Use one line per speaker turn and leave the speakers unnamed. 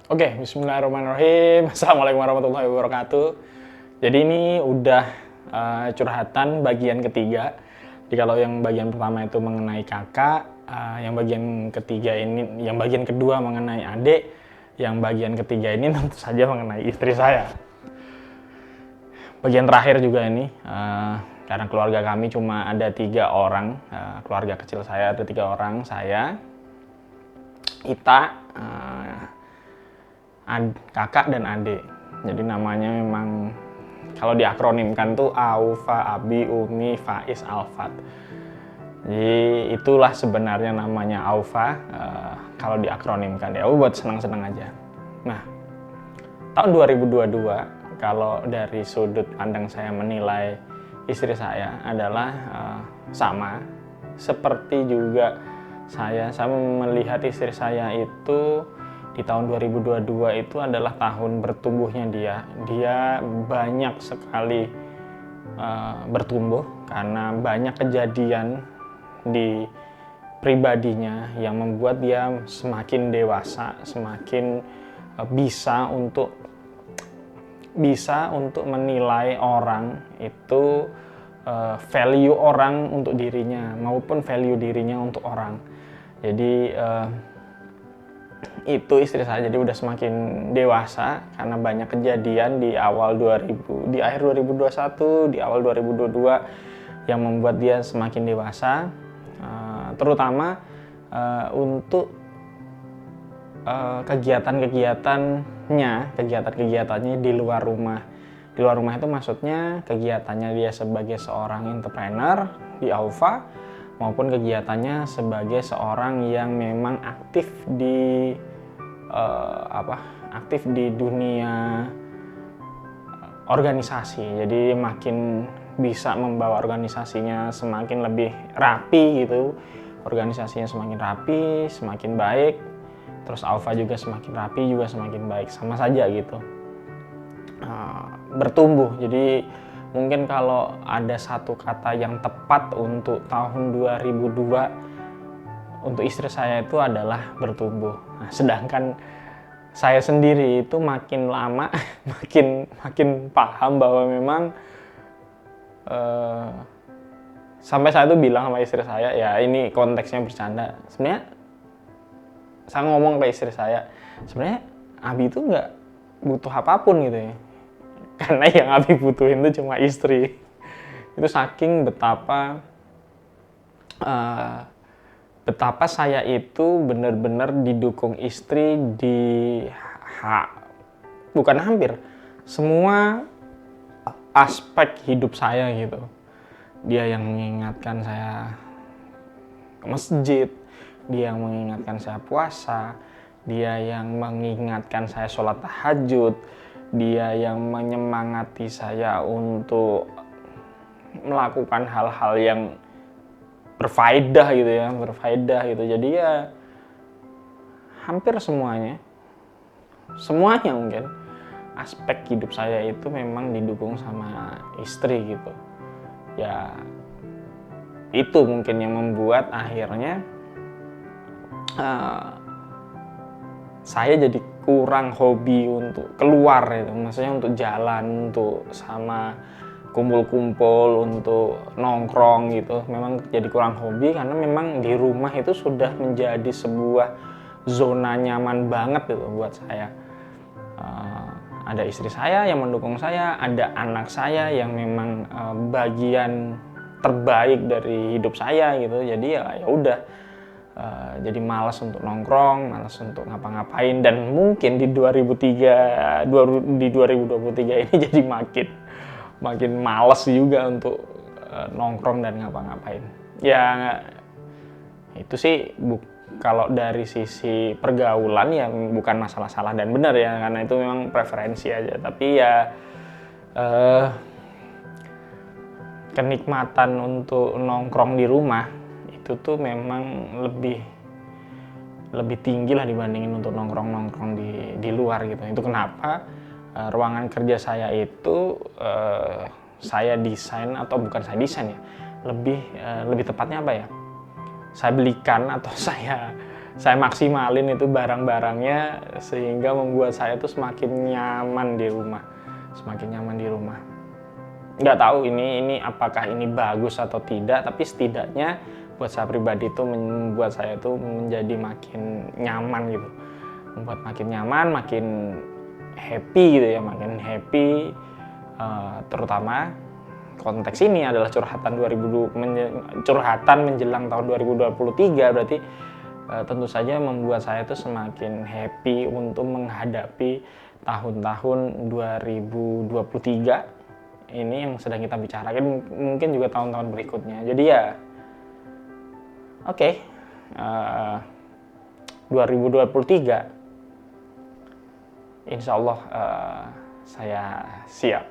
Oke, bismillahirrahmanirrahim. Assalamualaikum warahmatullahi wabarakatuh. Jadi ini udah curhatan bagian ketiga. Jadi kalau yang bagian pertama itu mengenai kakak, yang bagian ketiga ini, yang bagian kedua mengenai adik, yang bagian ketiga ini tentu saja mengenai istri saya. Bagian terakhir juga ini, karena keluarga kami cuma ada 3 orang, keluarga kecil saya ada 3 orang, saya, Ita, kakak dan adik. Jadi namanya memang kalau diakronimkan tuh Aufa, Abi, Umi, Faiz, Alfat. Jadi itulah sebenarnya namanya Aufa, kalau diakronimkan ya buat senang-senang aja. Nah, tahun 2022 kalau dari sudut pandang saya menilai istri saya adalah sama seperti juga saya melihat istri saya itu di tahun 2022 itu adalah tahun bertumbuhnya dia. Dia banyak sekali bertumbuh karena banyak kejadian di pribadinya yang membuat dia semakin dewasa, semakin bisa untuk menilai orang itu, value orang untuk dirinya maupun value dirinya untuk orang. Jadi itu istri saya jadi udah semakin dewasa karena banyak kejadian di akhir 2021, di awal 2022 yang membuat dia semakin dewasa, terutama untuk kegiatannya di luar rumah. Di luar rumah itu maksudnya kegiatannya dia sebagai seorang entrepreneur di Aufa maupun kegiatannya sebagai seorang yang memang aktif di dunia organisasi. Jadi makin bisa membawa organisasinya semakin lebih rapi gitu. Organisasinya semakin rapi, semakin baik. Terus Aufa juga semakin rapi, juga semakin baik. Sama saja gitu. Bertumbuh. Jadi mungkin kalau ada satu kata yang tepat untuk tahun 2002 untuk istri saya itu adalah bertumbuh. Nah, sedangkan saya sendiri itu makin lama makin paham bahwa memang sampai saya tuh bilang sama istri saya, ya ini konteksnya bercanda. Sebenarnya saya ngomong ke istri saya, sebenarnya Abi itu nggak butuh apapun gitu ya. Karena yang Abi butuhin itu cuma istri. Itu saking betapa saya itu benar-benar didukung istri bukan hampir semua aspek hidup saya gitu. Dia yang mengingatkan saya ke masjid, dia yang mengingatkan saya puasa, dia yang mengingatkan saya sholat tahajud, dia yang menyemangati saya untuk melakukan hal-hal yang berfaedah gitu. Jadi ya hampir semuanya mungkin aspek hidup saya itu memang didukung sama istri gitu. Ya itu mungkin yang membuat akhirnya saya jadi kurang hobi untuk keluar itu, maksudnya untuk jalan, untuk sama kumpul-kumpul, untuk nongkrong gitu. Memang jadi kurang hobi karena memang di rumah itu sudah menjadi sebuah zona nyaman banget gitu buat saya. Ada istri saya yang mendukung saya, ada anak saya yang memang bagian terbaik dari hidup saya gitu. Jadi ya udah. Jadi malas untuk nongkrong, malas untuk ngapa-ngapain, dan mungkin di 2023 ini jadi makin malas juga untuk nongkrong dan ngapa-ngapain. Ya itu sih kalau dari sisi pergaulan ya bukan masalah salah dan benar ya, karena itu memang preferensi aja. Tapi ya kenikmatan untuk nongkrong di rumah itu tuh memang lebih tinggi lah dibandingin untuk nongkrong di luar gitu. Itu kenapa ruangan kerja saya itu saya desain, atau bukan saya desain ya, lebih tepatnya apa ya, saya belikan atau saya saya maksimalin itu barang-barangnya sehingga membuat saya tuh semakin nyaman di rumah, nggak tahu ini apakah ini bagus atau tidak, tapi setidaknya buat saya pribadi itu membuat saya tuh menjadi makin nyaman gitu, membuat makin nyaman, makin happy gitu ya, makin happy. Terutama konteks ini adalah curhatan menjelang tahun 2023, berarti tentu saja membuat saya tuh semakin happy untuk menghadapi tahun-tahun 2023 ini yang sedang kita bicarakan, mungkin juga tahun-tahun berikutnya. Jadi ya oke, 2023 insya Allah saya siap.